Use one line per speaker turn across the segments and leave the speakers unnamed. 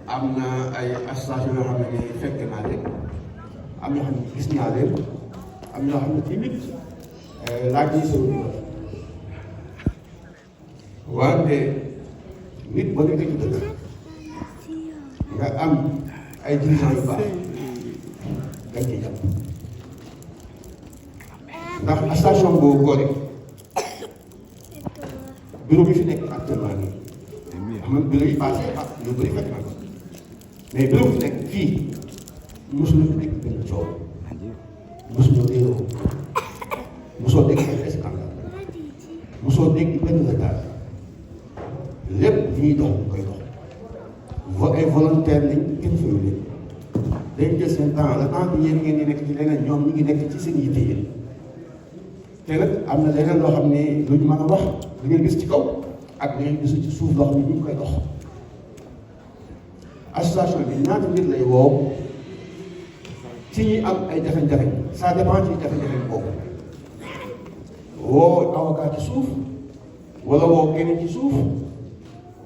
am na ay association yoo xam ne fekk naa leen am ñoo xam ne gis naa leen am ñoo xam ne tamit laaj yi sori wante nit boo nekkee ci dëkk nga am ay dirigeants yu baax dañ ciy jàpp ndax association boobu Gorée bureau bi fi nekk actuellement nii xam nga bureau yi passé yu bëri fekk na ko mais bureau bi fi nekk fii mosuñu fi nekk benn coow mosuñu réeroo mosoo dégg ay scandale mosoo dégg benn retard lépp li ñuy dox koy dox ay volontaire lañ kenn fayu leen dañ jël seen temps le temps bi yéen ngeen di nekk ci leneen ñoom ñu ngi nekk ci seen yitte yéen te nag am na leneen loo xam ne lu ñu mën a wax da ngeen gis ci kaw ak da ngeen gisu ci suuf loo xam ne ñu ngi koy dox association bi ñaata nit lay woo ci ñi am ay jafe-jafe ça dépend ci jafe-jafe boobu woo avocat ci suuf wala woo keneen ci suuf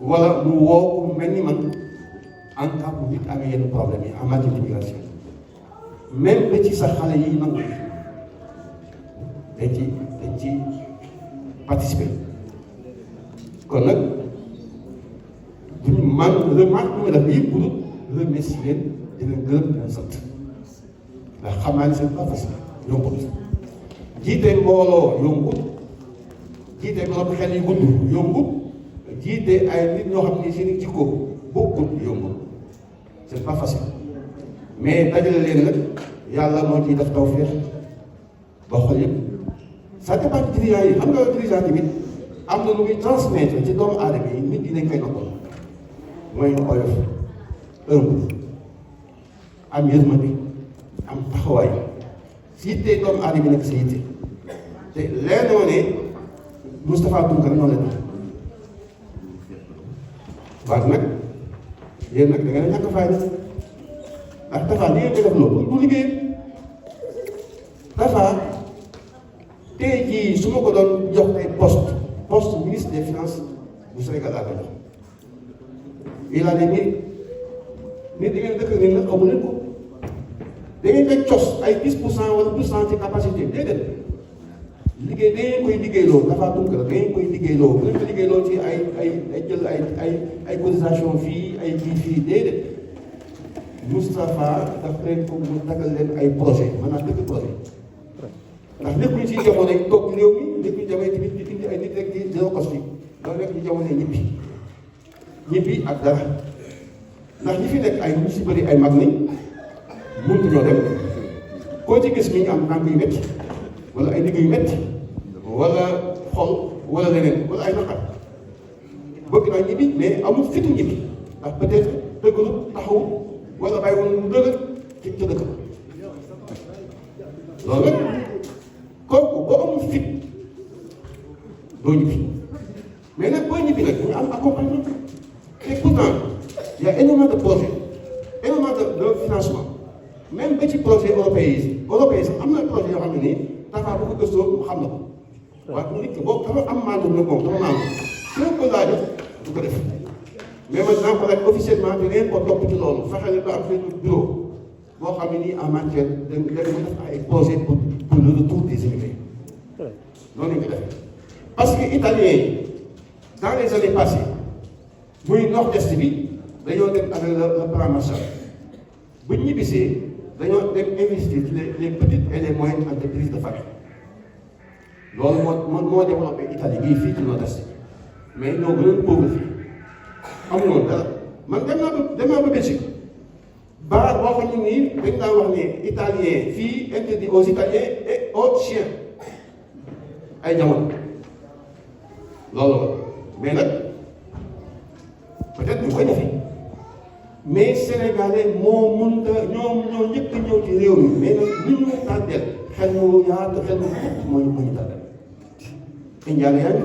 wala mu woo ku mel ni man en cas bu nit amee yenn problème yi en matière d'immigration même ba ci sax xale yi nangu dañ ci participer kon nag duñu man remarque bu ma def yëpp pour remercier leen di leen gërëm di leen sant ndax xam naa ne c'est pas facile yombut jiite mbooloo yombut jiite borom xel yu gudd yombut jiite ay nit ñoo xam ne seen jikko bokkul yombut c'est pas facile mais dajale leen nag yàlla moo ciy def tawfeex ba xol yëpp ça dépend ci dirigeant yi xam nga dirigeant tamit am na lu muy transmettre ci doomu aadama yi nit ñi dañ koy noppal mooy oyof ëmb am yërmande am taxawaay si yitte doomu aadama yi nekk sa yitte te leen noo ne Moustapha Tounkara noonu la waaye nag yéen nag da ngeen a ñàkk fayda ndax Tafa li ngeen di def loolu bu liggéey Tafa tey jii su ma ko doon jox tey poste ministre des finances bu Sénégal laa ko jox il a des mérites nit da ngeen dëkk ngeen nag xamu leen ko da ngeen koy cos ay 10% wala 10% ci capacité déedéet liggéey da ngeen koy liggéeyloo Tafa Tounkara da ngeen koy liggéeyloo bu ngeen ko liggéeyloo ci ay jël ay cotisation fii ay fii déedéet Moustapha daf leen ko mu dagal leen ay projet maanaam dëkk projet ndax lépp ñu ciy jamono yi toog réew mi lépp ñu jamono tamit ñu indi ay nit rek di zéro cost bi loolu rek ñu jamono ñibbi ak dara ndax ñi fi nekk ay ñu si bëri ay mag nañ mënut ñoo dem koo ci gis mi ñu am tànk yu métti wala ay liggéey yu métti wala xol wala leneen wala ay naqar bëgg naa ñibbi mais amul fitu ñibbi ndax peut-être dëggalu taxaw wala bàyyi woon mu dëgg ci ca dëkk loolu nag kooku boo amul fit doo ñibbi mais nag boo ñibbi nag ñu am accompagnement et pourtant il y a énormément de projets énormément de financement même ba ci projet européen yi sax am na projet yoo xam ne nii Tafa bu ko gëstoo mu xam na ko waaye nit ki boobu dafa am maandu nag moom dafa maandu su ko laajee du ko def mais maintenant ko laaj officiellement di ngeen ko topp ci loolu fexe leen ba am seen bureau boo xam ne nii en matière de def ay projet pour le retour des immigrés noonu lañ ko defee parce que italien yi dans les années passées muy nord-est bi dañoo dem avec le plan Marshall bu ñu ñibbisee dañoo dem investir ci les petites et les moyennes entreprises de famille loolu moo développé Italie bii fii ci nord-est mais ñoo gënoon pauvre fii amuñu woon dara man dem naa ba Belgique baar boo xam ne nii dañ daan wax ne italien fii interdit aux italiens et aux chiens ay jamono loolu la mais nag peut-être ñu koy defi mais sénégalais moo mënta ñoo njëkk a ñëw ci réew mi mais nag li ñu tànneel xel mu yaatu xel mu xóot moo ñu tànneel indien yaa ngi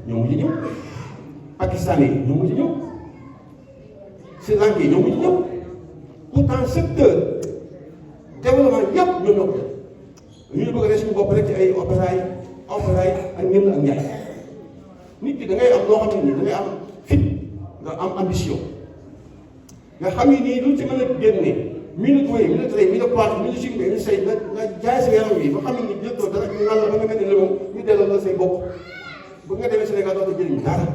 ñoo mujj ñëw pakistan yi ñoo mujj ñëw Sri Lanka yi ñoo mujj ñëw pourtant secteur développement yëpp ñoo ñoo ko def ñu bëgg a def suñu bopp rek ci ay opéra yi ak ñënd ak njaay nit ki da ngay am loo xam ne nii da ngay am fit nga am ambition nga xam ni nii lu ci mën a génne minute wéy minute rey minute poids minute chimie minute say nga jaay sa yaram yi ba xam ni jël ko dara ñu naan la ba nga mel ni lëmoom ñu delloo la say bopp bu nga demee Sénégal doo ko jëriñ dara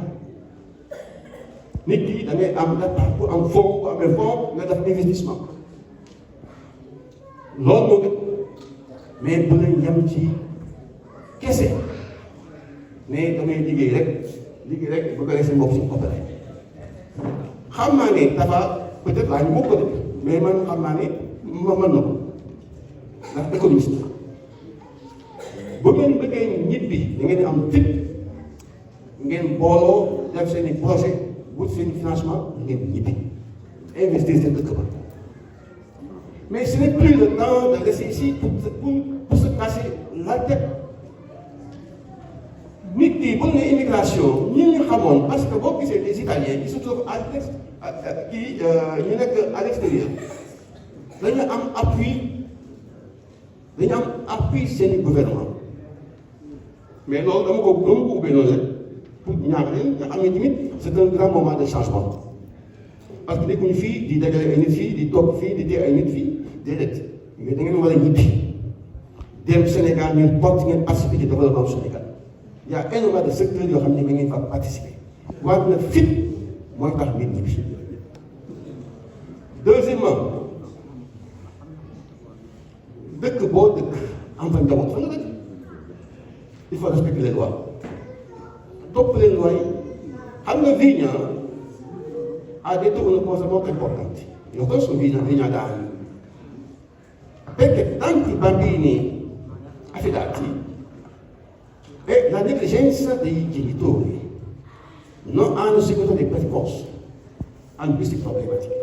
nit ki da ngay am data bu am fond bu amee fond nga def investissement loolu moo gën mais bu la yem ci kese mais damay liggéey rek bu ko defee seen bopp si opéré xam naa ne dafa peut-être laa ñu bokk ko def mais man xam naa ne ma mën na ko ndax économiste bu ngeen bëggee ñibbi da ngeen di am fit ngeen booloo def seen i projet wut seen i financement ngeen ñibbi investir seen dëkk ba mais ce n'est plus le temps de rester ici pour se casser la tête nit ki bu ne immigration ñi ñu xamoon parce que boo gisee les Italiens qui se trouvent à ñu nekk à l'extérieur dañu am appui seen i gouvernement mais loolu dama ko ubbee noonu rek pour ñaax leen nga xam ne tamit c'est un grand moment de changement parce que nekkuñu fii di dajale ay nit fii di toog fii di dee ay nit fii déedéet mais da ngeen war a ñibbi dem Sénégal ngeen porte ngeen participer ci développement Sénégal y a énormément de secteurs yoo xam ne ngeen fa participer waaye nag fit mooy tax ngeen ñibbi. Deuxièmement dëkk boo dëkk am fa njaboot fa nga dëkk il faut respecter les lois topp les lois yi xam nga Vigna a detto una cosa molto importante. Io questo Vigna da anni perché tanti bambini affidati e la negligenza dei genitori non hanno seguito dei percorsi, hanno queste problematiche.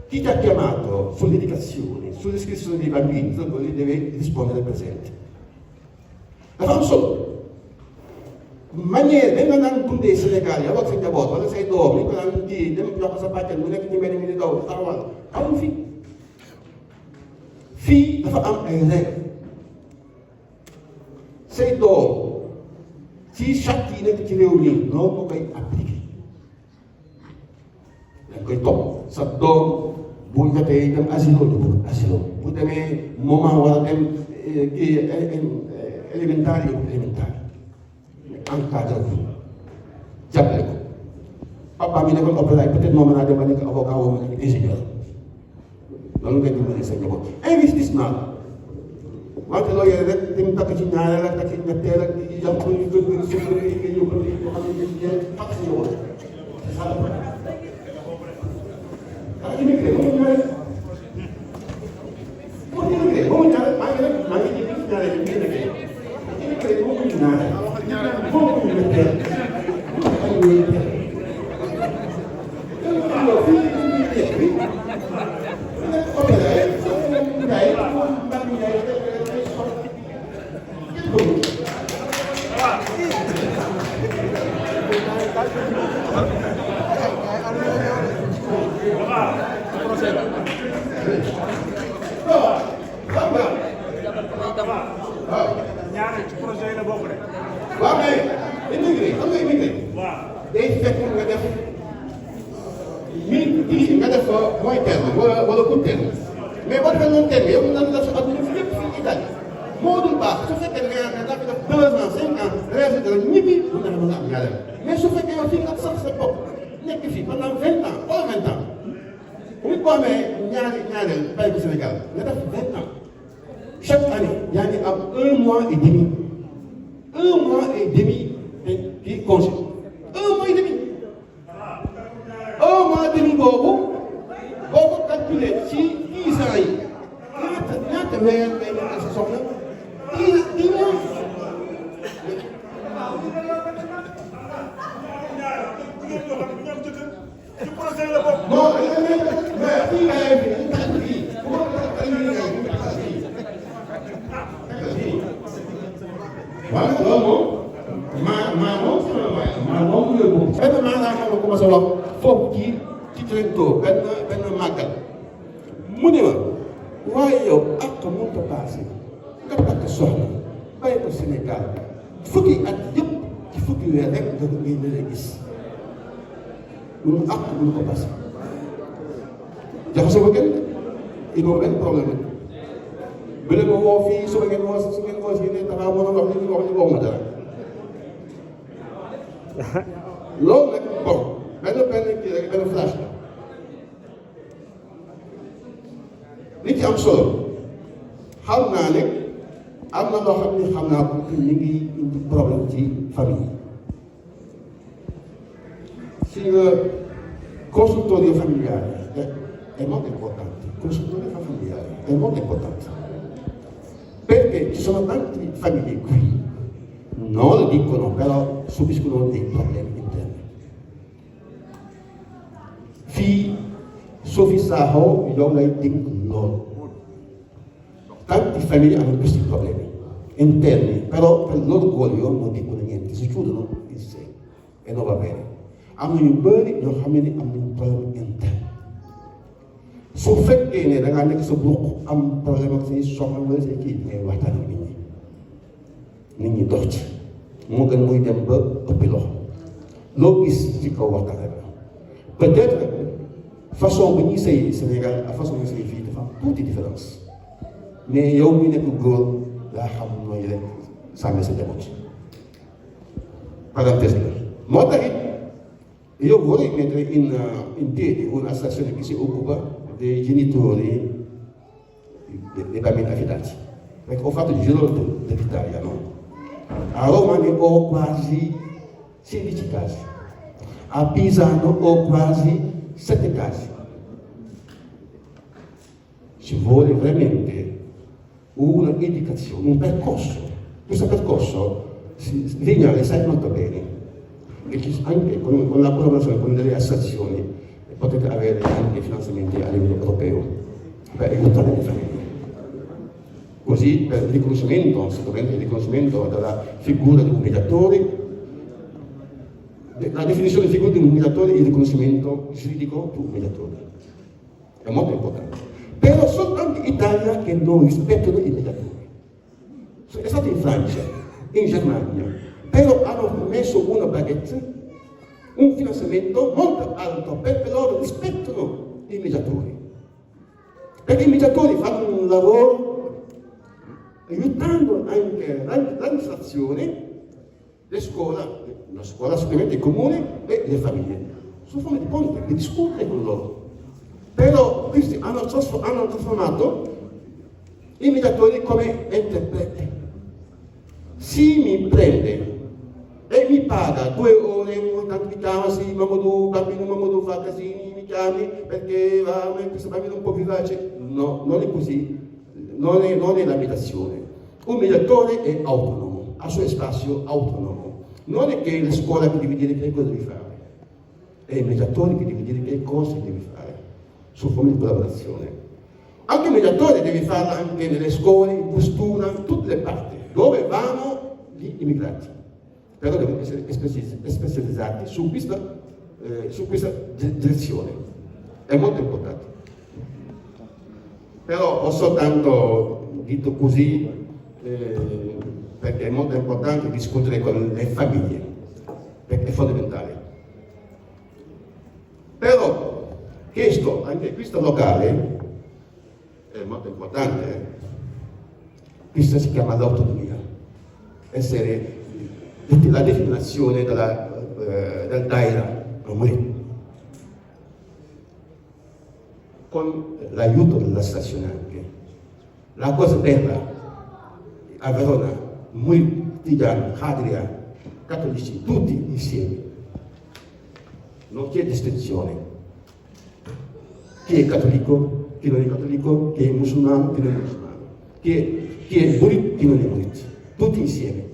Chi ti ha chiamato sull'educazione, sull'iscrizione dei bambini, dopo li deve rispondere presente. La fa solo. Manière dañ la naan dundee Sénégal yow ak sa njaboot wala say doom ñu ko daan kii dem jox ko sa bàjjan mu nekk ci mbedd mi di daw taxawal amul fii dafa am ay règles say doom ci charte yi nekk ci réew mi noonu moo koy appliqué dañ koy topp sa doom bu jotee dem asilo ñu bëgg asilo bu demee moment war a dem kii élémentaire yóbbu élémentaire encadré ko jàppale ko papa mi nekkoon opérateur peut-être moo mën a dem ba nekk avocat woo ma nekk ingénieur loolu nga dimbali sa njaboot investissement la wante loo yore rek dem takk ci ñaareel ak takk ci ñetteel ak yàq ko ñu gën a suuf yi nga ñëw ko yoo xam ne dañ leen fàq si yow c'est ça le problème ah immigré ba mu ñaareel moo immigré ba mu ñaareel maa ngi jënd ci ñaareel yi ngeen nekkee immigré ba mu ñaareel boo ko ñetteel ay ñeenteel yow fii bi nekk opéré Ndiaye mbaa mi Ndiaye day soxla kenn ko
ñaareel ci projet yi la bokk de.
waaw mais immigré xam nga immigré.
waaw
day fekk nga def nga def mooy terme wala coup terme mais boo defee noonu terme yow mën na la sa adduna fi yëpp fii Italie moo dul baax su fekkee da nga def 2 ans 5 ans résultat la ñibbi bu nga mën a am ñaareel mais su fekkee yow fii nga sax sa bopp nekk fii pendant 20 ans wala 20 ans bu ñu ko amee ñaareel bàyyi ko Sénégal nga def 20 ans chaque année yaa ngi am 1 mois et demi. 1 mois et demi kii congé 1 mois et demi 1 mois et demi boobu boo ko calculé ci 10 ans yi ñaata weer ngay nekk sa soxna 10 mois.
ci projet yi la bokk.
non mais fii nga yem fii ñu tax fii bu ma ko tax fii ñu tax fii waaw loolu moom maa moom mu yóbbu benn maanaam moom la commencé wax foofu ci Trento benn màggal mu ne ma waaye yow ak mënut a passé nga takk soxna bàyyi ko Sénégal fukki at yëpp ci fukki weer rek nga ngay gis ñun ak mënu ko passé jaxase ko kenn il faut benn problème bu leen ma woo fii su ngeen woo si ne dafa mën a wax li ñu wax ñu waxuma dara loolu nag bon benn kii rek benn flash la li ci am solo xam naa ne am na loo xam ne xam naa ko ñu ngi indi problème ci famille yi si nga consultoria familiare è molto importante, consultoria familiare è molto importante perché ci sono tante famiglie qui non lo dicono però subiscono dei problemi interni fii Sophie Sakho yow lay dégg loolu tante famiglie hanno questi problemi interni però per l'orgoglio non dicono niente si chiudono in sé e non va bene am na ñu bëri ñoo xam ne am nañu problème interne su fekkee ne da ngaa nekk sa buq am problème ak say soxla wala say kii ngay waxtaan ak nit ñi dox ci moo gën muy dem ba ëppi loxo loo gis ci kaw waxtaan rek peut-être façon bu ñuy sëy Sénégal ak façon bu ñuy sëy fii dafa am tuuti différence mais yow mi nekk góor daa xam nooy rek sànni sa njaboot parenthèse la moo tax it io vorrei mettere in piedi un'associazione che si occupa dei genitori dei bambini affidati. Perché ho fatto il giro dell'Italia, no? A Roma ne ho quasi 16 casi, a Pisano ho quasi 7 casi. Ci vuole veramente un'indicazione, un percorso. Questo percorso Vignale sai molto bene. E anche con la collaborazione con delle associazioni potete avere anche finanziamenti a livello europeo per aiutare le famiglie. Così per il riconoscimento, sicuramente il riconoscimento della figura di un mediatore, la definizione di figura di un mediatore e il riconoscimento giuridico di un mediatore. È molto importante. Però soltanto in Italia che non rispettano i mediatori. È stato in Francia, in Germania, però hanno messo una baguette, un finanziamento molto alto perché loro rispettano i mediatori. Perché i mediatori fanno un lavoro aiutando anche l'amministrazione, la scuola sicuramente il comune e le famiglie. Su forma di ponte, di discutere con loro. Però questi hanno trasformato i mediatori come interpreti. Si mi prende e mi paga 2 ore, tanto mi chiama, sì, bambino Mamadou fa casini, mi chiami perché questo bambino è un po' vivace. No, non è così, non è l'abitazione. Un mediatore è autonomo, ha il suo spazio autonomo. Non è che la scuola che deve dire che cosa devi fare, è il mediatore che deve dire che cosa devi fare, su forma di collaborazione. Anche il mediatore deve farlo anche nelle scuole, in questura, in tutte le parti, dove vanno gli immigrati. Però devono essere specializzati su questa direzione. È molto importante. Però ho soltanto detto così perché è molto importante discutere con le famiglie, perché è fondamentale. Però questo locale è molto importante. Questa si chiama l'autonomia. Essere la definizione del Daira con l'aiuto della stazione anche. La cosa bella a Verona, Tigiani, Hadria, cattolici, tutti insieme. Non c'è distinzione. Chi è cattolico, chi non è cattolico, chi è musulmano, chi non è musulmano, chi è murit, chi non è murit. Tutti insieme.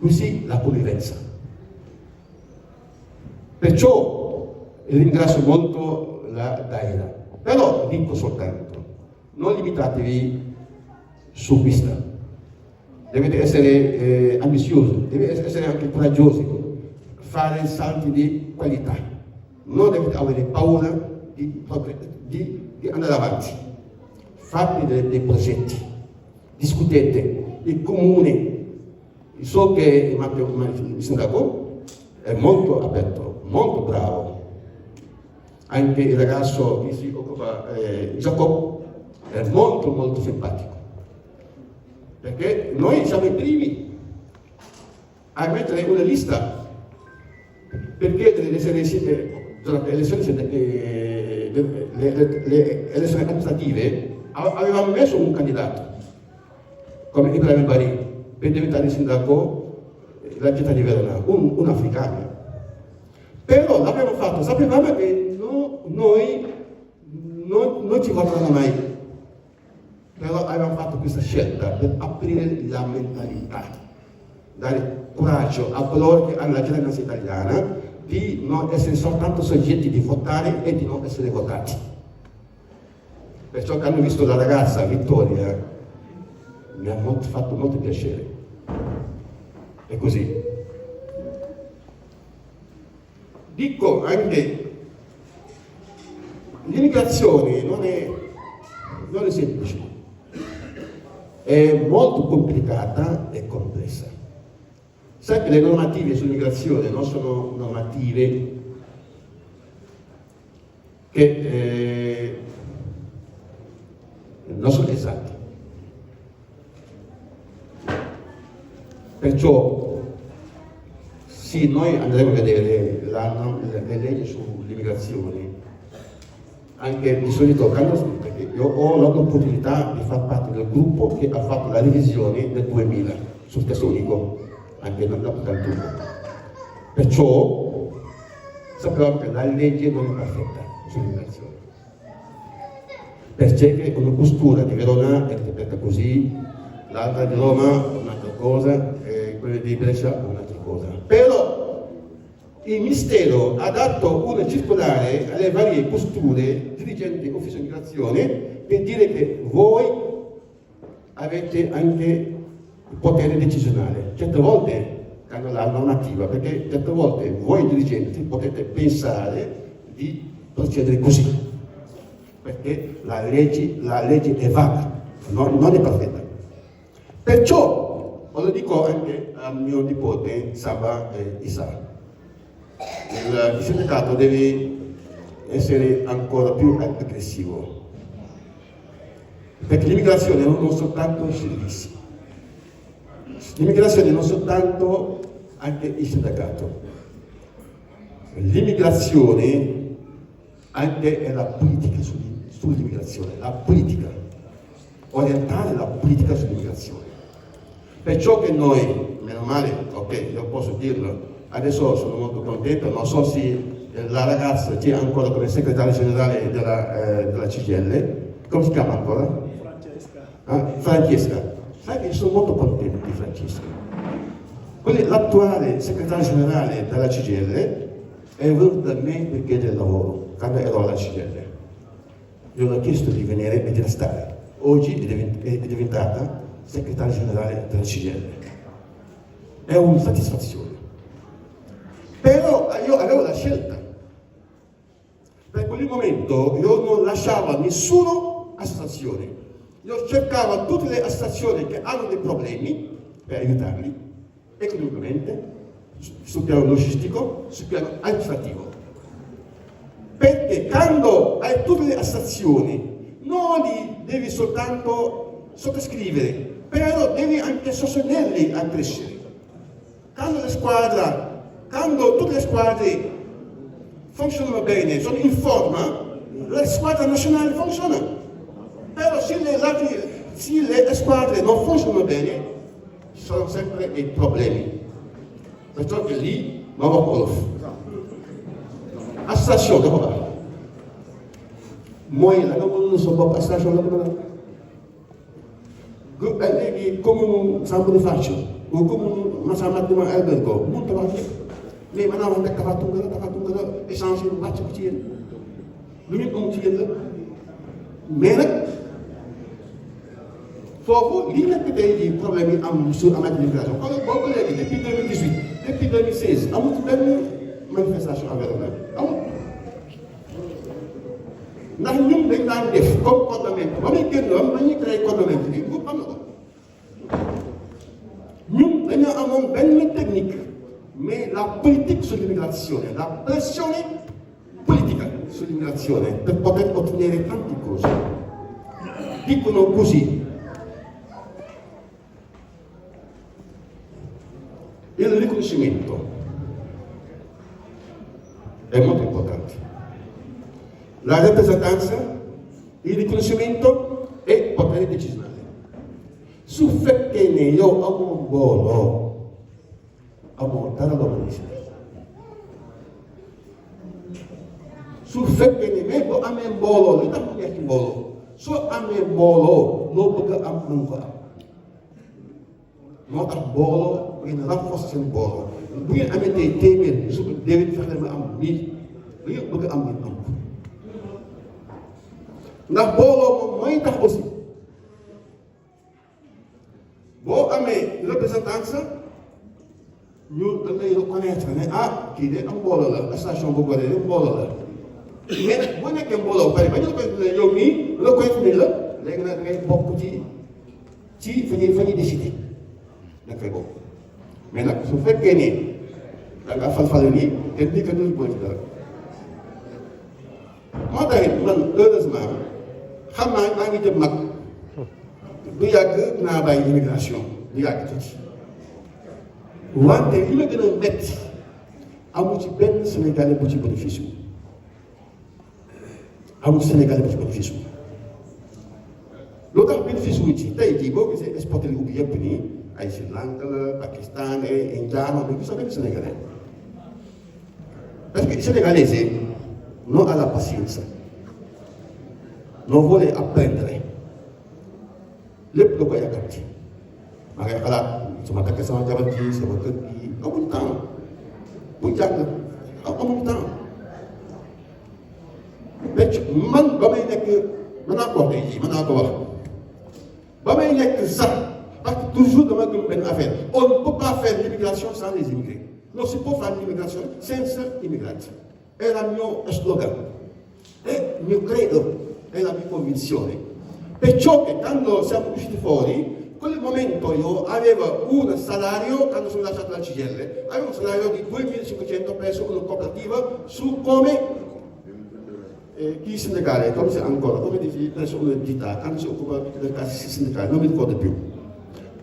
Così la convivenza. Perciò ringrazio molto la Daira. Però dico soltanto, non limitatevi su questa. Dovete essere ambiziosi, dovete essere anche coraggiosi, fare salti di qualità. Non dovete avere paura di andare avanti. Fate dei progetti, discutete. Il comune, so che il sindaco è molto aperto, molto bravo. anche il ragazzo che si occupa, Jacob, è molto molto simpatico, perché noi siamo i primi a mettere una lista per chiedere durante le elezioni amministrative. Avevamo messo un candidato come Ibrahim Bari per diventare sindaco della città di Verona, un africano. Però l'abbiamo fatto, sapevamo che noi non ci vorranno mai. Però abbiamo fatto questa scelta per aprire la mentalità, dare coraggio a coloro che hanno la cittadinanza italiana di non essere soltanto soggetti di votare e di non essere votati. Perciò che hanno visto la ragazza Vittoria mi ha fatto molto piacere. È così. Dico anche, l'immigrazione non è semplice, è molto complicata e complessa. Sai che le normative sull'immigrazione non sono normative che non sono esatte. Perciò sì, noi andremo a vedere le leggi sull'immigrazione, anche di solito perché io ho l'opportunità di far parte del gruppo che ha fatto la revisione del 2000 sul testo unico, anche dopo dal turno. Perciò sappiamo che la legge non è perfetta sull'immigrazione. Perché una postura di Verona è interpretata così, l'altra di Roma un'altra cosa, e quella di Brescia un'altra cosa. Però il Ministero ha dato una circolare alle varie posture, dirigenti ufficio immigrazione, per dire che voi avete anche il potere decisionale. Certe volte hanno la normativa, perché certe volte voi dirigenti potete pensare di procedere così, perché la legge è vaga, non è perfetta. Perciò, lo dico anche al mio nipote Saba Isa, il sindacato deve essere ancora più aggressivo, perché l'immigrazione non è soltanto i servizi, l'immigrazione non è soltanto anche il sindacato, l'immigrazione anche è la politica sull'immigrazione, la politica, orientare la politica sull'immigrazione. Perciò che noi, meno male, ok, io posso dirlo, adesso sono molto contento, non so se la ragazza c'è ancora come segretaria generale della CGL, come si chiama ancora? Francesca. Sai che sono molto contento di Francesca. L'attuale segretaria generale della CGL è venuta da me per chiedere lavoro, quando ero alla CGL. Io le ho chiesto di venire e di restare. Oggi è diventata segretaria generale della CGL. È una soddisfazione. Però io avevo la scelta. Per quel momento io non lasciavo nessuna associazione. Io cercavo tutte le associazioni che hanno dei problemi per aiutarli, economicamente, sul piano logistico, sul piano amministrativo. Perché quando hai tutte le associazioni, non li devi soltanto sottoscrivere, però devi anche sostenerli a crescere. Quando tutte le squadre funzionano bene, sono in forma, la squadra nazionale funziona. Però se le squadre non funzionano bene, ci sono sempre dei problemi. Perciò che lì non va Olof. Associazione, dopo va. Moi la nga mënul sa bopp association la ko mën a léegi commune Sambou Faccio ou commune Massamadou Albergo mënut a wax yëpp mais maanaam wax rek dafa tunga échanger bu wàcc ko ci yéen lu ñu am ci yéen la mais nag foofu lii nekk tey jii problème yi am sur en matière d'immigration kon boobu léegi depuis 2018 depuis 2016 amul benn manifestation envers eux amul. ndax ñun dañ daan def comme coordonnement ba muy génnoon ba ñuy créé coordonnement bi bu xam na ko ñun dañoo amoon benn technique mais la politique sur l'immigration la pressione politica sull'immigrazione per poter ottenere tante cose. Dicono così: il riconoscimento è molto importante, la rappresentanza, il riconoscimento e il potere decisionale. Su fekkee ne yow amoo mbooloo amoo dara loo mën a gis su fekkee ne mais boo amee mbooloo li tax mu nekk mbooloo soo amee mbooloo loo bëgg a am mën ko am moo tax mbooloo ngeen renforcer seen mbooloo bu ngeen amee tey téeméer su ko déwén fexe leen ma am 1000 lu ngeen bëgg a am ngeen am ko ndax mbooloo moom mooy tax aussi boo amee représentance ñu da ngay reconnaître ne ah kii de am mbooloo la station bu Gorée de mbooloo la mais nag boo nekkee mbooloo bari ba ñu reconnaître ne yow mii reconnaître ni la léegi nag da ngay bokk ci fa ñuy décider da nga fay bokk mais nag su fekkee ni da nga falfale nii te lii kat duñ ci dara moo tax it man heureusement xam naa maa ngi jëm mag du yàgg naa bàyyi immigration du yàgg tuuti wante li ma gën a metti amul ci benn Sénégalais bu ci bénéfice wu amul Sénégalais bu ci bénéfice wu loo tax bénéfice wu ci tey jii boo gisee exporté li ubbi yëpp nii ay Sri Lanka la Pakistan ay Indiana mais gisoo benn Sénégalais parce que Sénégalais non à la patience non voler apprendre lépp da ko yàkkamti maa ngay xalaat su ma takkee sama jabar ji sama kër gi amul temps bu jàng amul temps mais man ba may nekk mën naa ko wax tey jii mën naa ko wax ba may nekk sax parce que toujours dama gëm benn affaire on ne peut pas faire l'immigration sans les immigrés non si può fare l'immigrazione senza immigrati era il mio slogan e il mio credo è la mia convinzione. Perciò che quando siamo usciti fuori, quel momento io avevo un salario, quando sono lasciato la CGIL, avevo un salario di 2.500 presso una cooperativa su come chi sindacale, come se ancora, come dici presso un'entità, quando si occupa del caso sindacale, non mi ricordo più.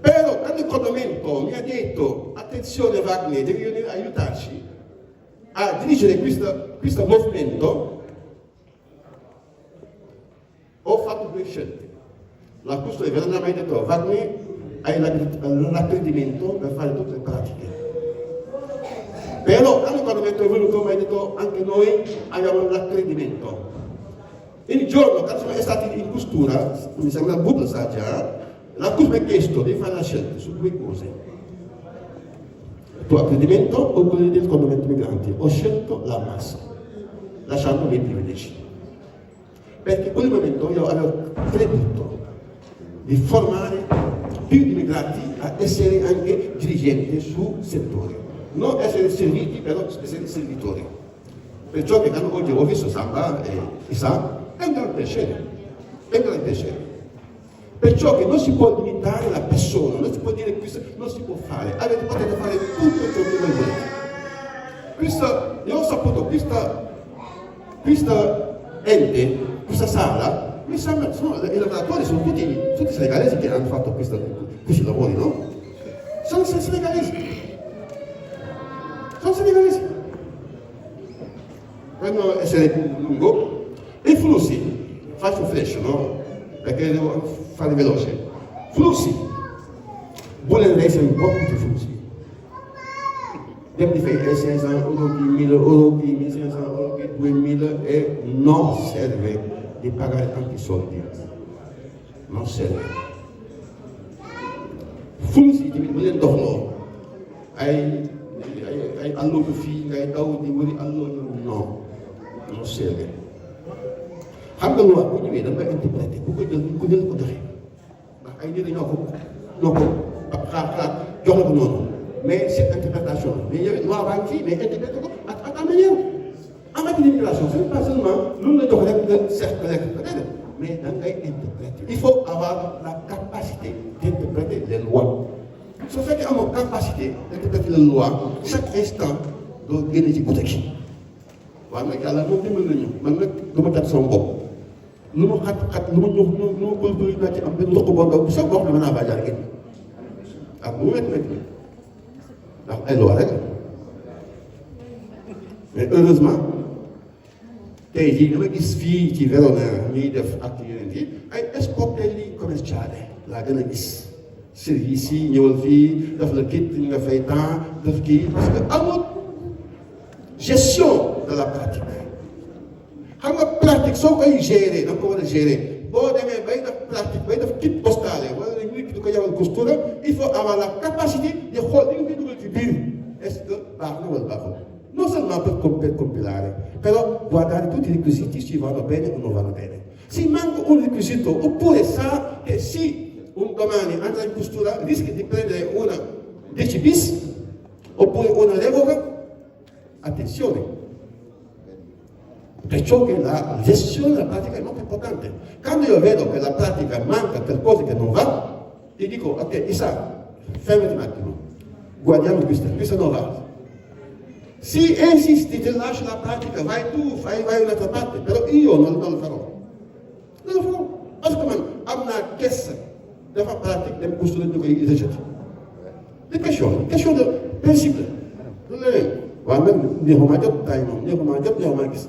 Però quando il Parlamento mi ha detto, attenzione Wagner, devi venire a aiutarci a dirigere questo movimento, ho fatto due scelte. La custodia verrà mai detto, Wagner hai l'accreditamento per fare tutte le pratiche. Però quando il Parlamento è venuto mi ha detto anche noi abbiamo l'accreditamento. Il giorno quando siamo stati in costura, mi sembra una bulla saggia, la CUS mi ha chiesto di fare la scelta su due cose. Il tuo accreditamento o quello del condomento migranti. Ho scelto la massa, lasciando i privilegi. Perché in quel momento io avevo creduto di formare più immigrati a essere anche dirigenti sul settore, non essere serviti, però essere servitori. Perciò che quando oggi ho visto Samba e Isa, è un grande piacere, è un grande piacere. Perciò che non si può limitare la persona, non si può dire questo, non si può fare, potete fare tutto ciò che voi volete. Io ho saputo questa ente, questa sala, mi sembra, i lavoratori sono tutti senegalesi che hanno fatto questi lavori, no? Sono senegalesi. Sono senegalesi. Per essere più lungo, i flussi, faccio flash, no? Perché devo fare veloce. Flussi. Vogliono essere un po' tutti i flussi. Dem di fare 500 euro, 1000 euro, 1500 euro, 2000 e non serve di pagare tanti soldi. Non serve. Flussi di vogliono doxloo ay alloju fii ngay daw di wëri alloju non serve. xam nga lu wax bu ñëwee da nga interpréter bu ko jël bu ko jël ko doxee ndax ay nit ñoo ko xaar jox la ko noonu mais c'est interprétation mais yow loi baa ngi fii mais interpréter ko ak am na ñëw en matière d'immigration ce n'est pas seulement lu la jox rek nga cercle peut-être mais da ngay interpréter. Il faut avoir la capacité d'interpréter les lois. su fekkee amoo capacité d'interpréter les lois chaque instant doo génne ci guddi gi. waaw nag yàlla moom dimbali nañu man nag ma tàgg sama bopp lu ma xat-xat lu ma ñëw lu ma bëri naa ci am benn roq boo ndaw soo wax dama naa faa jaar génn ak mu métti ndax ay loi rek mais heureusement tey jii dama gis fii ci Verona ñuy def acte yeneen yi ay sportelli commerciale laa gën a gis service yi ñëwal fii daf la kit nga fay temps daf kii parce que amul gestion de la pratique xam nga pratique soo koy gérer da nga ko war a gérer boo demee bay def pratique bay def kit postale wala nit ki di ko yawal costura il faut avoir la capacité de xool li nga koy dugal ci biir est-ce que baax na wala baaxul non seulement per compilare però guardare tutti i requisiti se vanno bene o non vanno bene se manca un requisito oppure sa che sì un domani andrà in costura rischia di prendere una 10 bis oppure una revoca attenzione perciò che la gestione della pratica è molto importante quando io vedo che la pratica manca qualcosa che non va ti dico ok Isa fermati un attimo guardiamo questa non va se insisti ti lascio la pratica vai tu vai un'altra parte però io non lo farò parce que man am naa kes dafa pratique dem costura ñu koy rejeté de question de principe la du leneen waaw même neexumaa jot tay moom neexumaa jot neexumaa gis